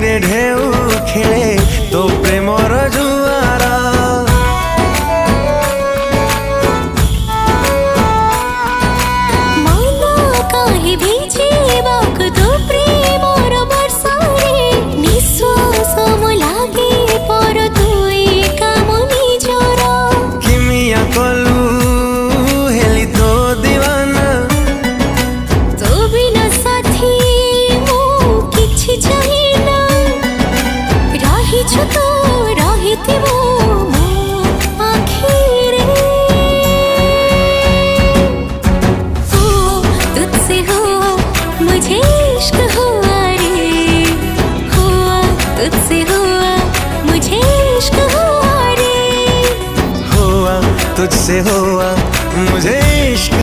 रे ढेउ खेले तो प्रेमर जुआर मन काहे भिजिबाक तो प्रेमर वर्षारे निश्वास म लागे पर तुई काम निजर किमिया कलु हेली तो दीवाना तो बिना साथी मो किछि चाहिना रहिछु तो रहिथिबो मो आखिरे तुझसे हुआ मुझे इश्क हुआ रे हुआ तुझसे हुआ मुझे इश्क हुआ रे हुआ तुझसे हो